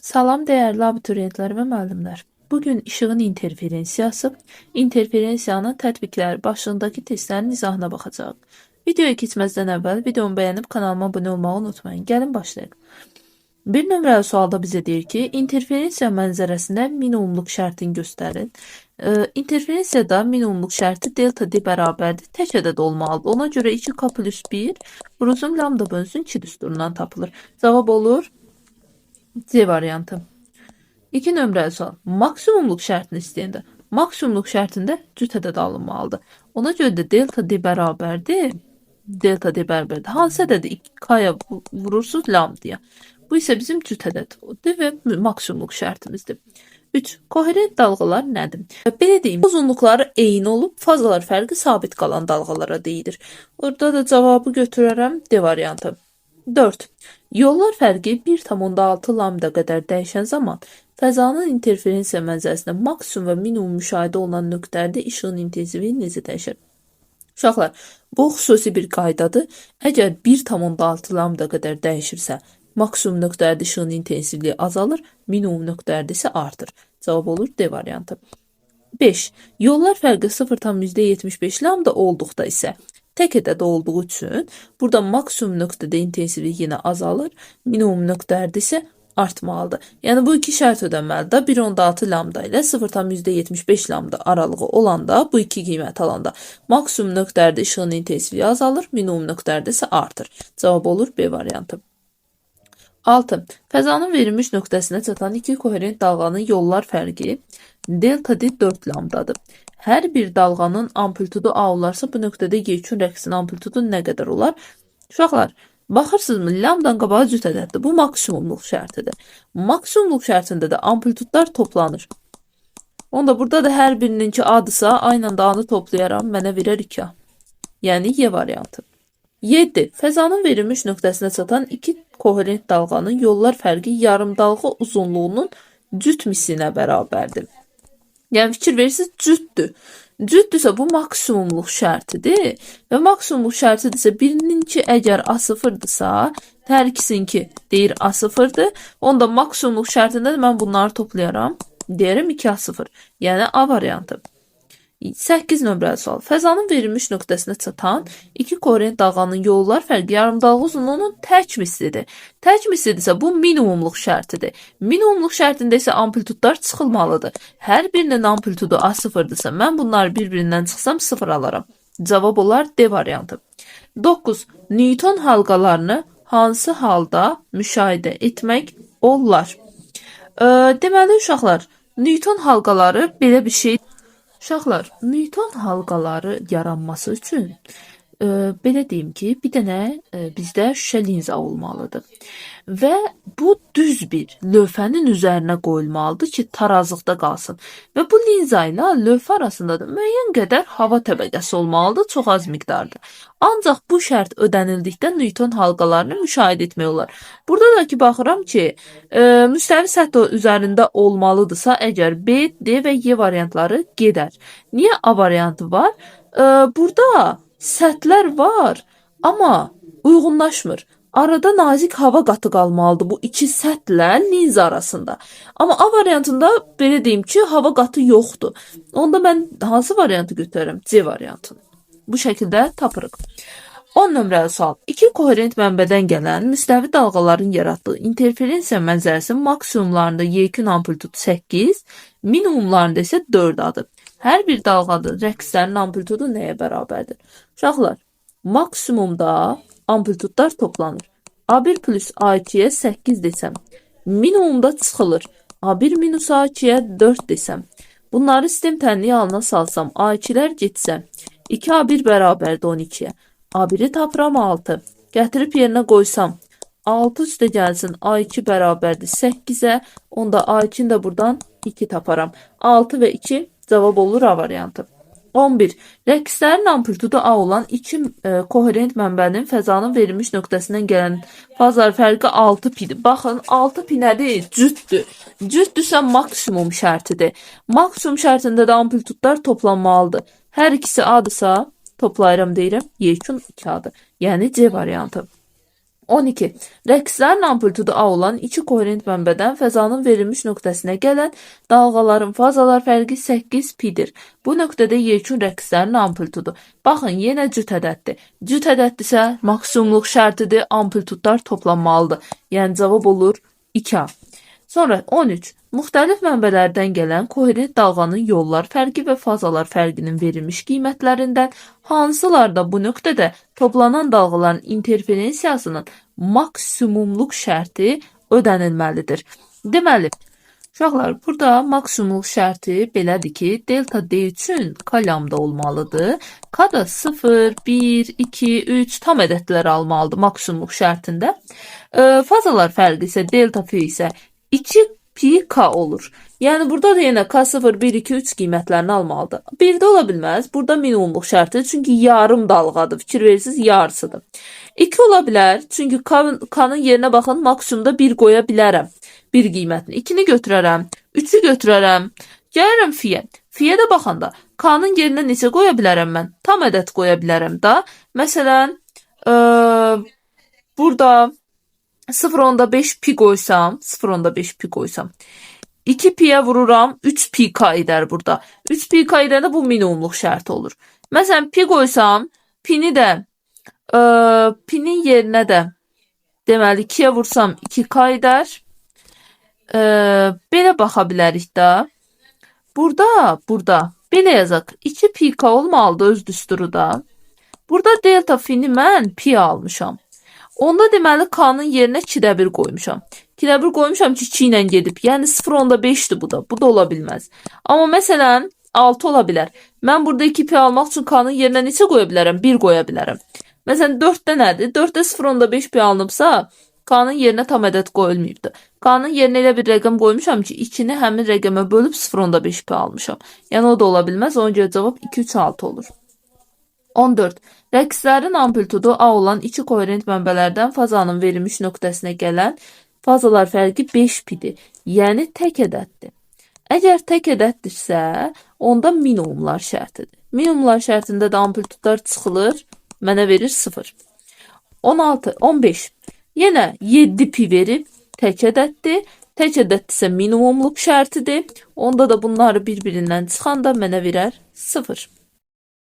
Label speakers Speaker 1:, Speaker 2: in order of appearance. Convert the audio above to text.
Speaker 1: Salam dəyərli abituriyentlər və müəllimlər. Bugün işığın interferensiyası, interferensiyanın tətbiqləri başlığındakı testlərin izahına baxacağıq. Videoya keçməzdən əvvəl videomu bəyənib kanalıma abunə olmağı unutmayın. Gəlin başlayaq. Bir nömrəli sualda bizə deyir ki, interferensiya mənzərəsində minimumluq şərtin göstərin. İnterferensiyada minimumluq şərti delta D bərabərdir, tək ədəd olmalıdır. Ona görə 2k plus 1 vurulsun lambda bölünsün 2 düsturundan tapılır. Cavab olur C variantı. 2 nömrəli sual. Maksimumluq şərtini istəyəndə, maksimumluq şərtində cüt ədəd alınmalıdır. Ona görə də delta D bərabərdir. Delta D bərabərdir. Hansı ədədi 2K-ya vurursunuz lambdaya. Bu isə bizim cüt ədəddir və maksimumluq şərtimizdir. 3. Koherent dalğalar nədir? Belə deyim, uzunluqları eyni olub, fazalar fərqi sabit qalan dalğalara deyilir. Orada da cavabı götürərəm D variantı. 4. Yollar fərqi 1,6 lambda qədər dəyişən zaman fəzanın interferensiya mənzərəsində maksimum və minimum müşahidə olunan nöqtələrdə işığın intensivliyi necə dəyişir? Uşaqlar, bu xüsusi bir qaydadır. Əgər 1,6 lambda qədər dəyişirsə, maksimum nöqtələrdə işığın intensivliyi azalır, minimum nöqtələrdə isə artır. Cavab olur D variantı. 5. Yollar fərqi 0,75 lambda olduqda isə tək ədəd olduğu üçün burada maksimum nöqtədə intensivlik yenə azalır, minimum nöqtələrdə isə artmalıdır. Yəni bu iki şərt ödənməlidir. 1,6 lambda ilə 0,75 lambda aralığı olanda, bu iki qiymət alanda maksimum nöqtələrdə işığın intensivliyi azalır, minimum nöqtələrdə isə artır. Cavab olur B variantı. 6. Fəzanın verilmiş nöqtəsinə çatan iki koherent dalğanın yollar fərqi delta D 4 lambdadır. Hər bir dalğanın amplitudu A olarsa, bu nöqtədə yekun rəqsin amplitudu nə qədər olar? Uşaqlar, baxırsınızmı, lambdan qabağı cüt ədəddir. Bu maksimumluq şərtidir. Maksimumluq şərtində də amplitudlar toplanır. Onda burada da hər birininki A-dırsa, aynı anda A-nı toplayaram, mənə verər 2A. Yəni Y variantı. 7. Fəzanın verilmiş nöqtəsinə çatan iki koherent dalğanın yollar fərqi yarım dalğa uzunluğunun cüt misinə bərabərdir. Yəni fikir verirsiniz, cütdür. Cütdürsə bu maksimumluq şərtidir və maksimumluq şərtidirsə birininki əgər A0-dırsa, hər ikisinki deyir A0-dır. Onda maksimumluq şərtində mən bunları toplayaram. Deyərəm 2A0. Yəni A variantı. 8 nömrəli sual. Fəzanın verilmiş nöqtəsinə çatan iki koherent dalğanın yollar fərqi yarımdalğa uzunluğunun tək mislidir. Tək mislidirsə bu minimumluq şərtidir. Minimumluq şərtində isə amplitudlar çıxılmalıdır. Hər birinin amplitudu A0-dırsa mən bunları bir-birindən çıxsam 0 alaram. Cavab olar D variantı. 9. Newton halqalarını hansı halda müşahidə etmək olar? Deməli uşaqlar, Newton halqaları belə bir şey. Uşaqlar, Newton halqaları yaranması üçün belə deyim ki, bir dənə bizdə şüşə linza olmalıdır. Və bu düz bir lövhənin üzərinə qoyulmalıdır ki, tarazlıqda qalsın. Və bu linza ilə lövhə arasında da müəyyən qədər hava təbəqəsi olmalıdır, çox az miqdarda. Ancaq bu şərt ödənildikdə Newton halqalarını müşahidə etmək olar. Burada da ki, baxıram ki, müstəvi səthi üzərində olmalıdırsa, əgər B, D və Y variantları gedər. Niyə A variantı var? Burada səthlər var, amma uyğunlaşmır. Arada nazik hava qatı qalmalıdır bu iki səthlə linza arasında. Amma A variantında belə deyim ki, hava qatı yoxdur. Onda mən hansı variantı götürərəm? C variantını. Bu şəkildə tapırıq. 10 nömrəli sual. İki koherent mənbədən gələn müstəvi dalğaların yaratdığı interferensiya mənzərəsinin maksimumlarında yekun amplitud 8, minimumlarında isə 4-adır. Hər bir dalğada rəqslərin amplitudu nəyə bərabərdir? Uşaqlar, maksimumda amplitudlar toplanır. A1 plus A2-yə 8 desəm, minimumda çıxılır. A1 minus A2-yə 4 desəm. Bunları sistem tənliyi halına salsam, A2-lər getsə, 2A1 bərabərdir 12-yə. A1-i tapıram 6. Gətirib yerinə qoysam, 6 üstə gəlsin, A2 bərabərdir 8-ə, onda A2-ni də buradan 2 taparam. 6 və 2 cavab olur A variantı. 11. Rəqslərin amplitudu A olan iki koherent mənbənin fəzanın verilmiş nöqtəsindən gələn fazalar fərqi 6 pidir. Baxın, 6 pi nədir? Cütdür. Cütdürsə maksimum şərtidir. Maksimum şərtində də amplitudlar toplanmalıdır. Hər ikisi A-dırsa toplayıram deyirəm, yekun 2A-dır. Yəni C variantı. 12. Rəqslərin amplitudu A olan iki koherent mənbədən fəzanın verilmiş nöqtəsinə gələn dalğaların fazalar fərqi 8 pidir. Bu nöqtədə yekun rəqslərin amplitudu. Baxın, yenə cüt ədəddir. Cüt ədəddirsə maksimumluq şərtidir, amplitudlar toplanmalıdır. Yəni cavab olur 2A. Sonra 13. Müxtəlif mənbələrdən gələn koherent dalğanın yollar fərqi və fazalar fərqinin verilmiş qiymətlərindən hansılarda bu nöqtədə toplanan dalğaların interferensiyasının maksimumluq şərti ödənilməlidir. Deməli, uşaqlar, burada maksimumluq şərti belədir ki, delta D üçün kalamda olmalıdır. K da 0, 1, 2, 3 tam ədədlər almalıdır maksimumluq şərtində. Fazalar fərqi isə delta F isə 2 pi k olur. Yəni burada da yenə k0, 1, 2, 3 qiymətlərini almalıdır. 1 də ola bilməz. Burada minimumluq şərtidir. Çünki yarım dalğadır. Fikir verirsiniz, yarısıdır. 2 ola bilər. Çünki k-nın yerinə baxın, maksimumda 1 qoya bilərəm. 1 qiymətini. 2-ni götürərəm. 3-ü götürərəm. Gəlirəm fiyə. Fiyə də baxanda k-nın yerinə neçə qoya bilərəm mən? Tam ədəd qoya bilərəm da. Məsələn, burada 0.5 pi qoysam, 0.5 pi qoysam, 2 piyə vururam, 3 pi k edər burada. 3 pi k edəndə bu minimumluq şərti olur. Məsələn, pi qoysam, pini də, pinin yerinə də, deməli, 2-yə vursam 2k edər. Belə baxa bilərik də. Burada, belə yazaq, 2 pi k olmalıdır öz düsturu da. Burada delta fini mən pi almışam. Onda deməli k-nın yerinə 2-də 1 qoymuşam. 2-də 1 qoymuşam ki, 2 ilə gedib. Yəni 0.5-dir bu da. Bu da ola bilməz. Amma məsələn 6 ola bilər. Mən burada 2 pi almaq üçün k-nın yerinə neçə qoya bilərəm? 1 qoya bilərəm. Məsələn 4-də nədir? 4-də 0.5 pi alınıbsa, k-nın yerinə tam ədəd qoyulmayıbdır. K-nın yerinə elə bir rəqəm qoymuşam ki, 2-ni həmin rəqəmə bölüb 0.5 pi almışam. Yəni o da ola bilməz. Ona görə cavab 2, 3, 6 olur. 14. Rəqslərin amplitudu A olan iki koherent mənbələrdən fazanın verilmiş nöqtəsinə gələn fazalar fərqi 5 pidir. Yəni tək ədəddir. Əgər tək ədəddirsə, onda minimumlar şərtidir. Minimumlar şərtində də amplitudlar çıxılır, mənə verir 0. 16, 15. Yenə 7 pi verib, tək ədəddir. Tək ədəddirsə minimumluq şərtidir. Onda da bunları bir-birindən çıxanda mənə verər 0.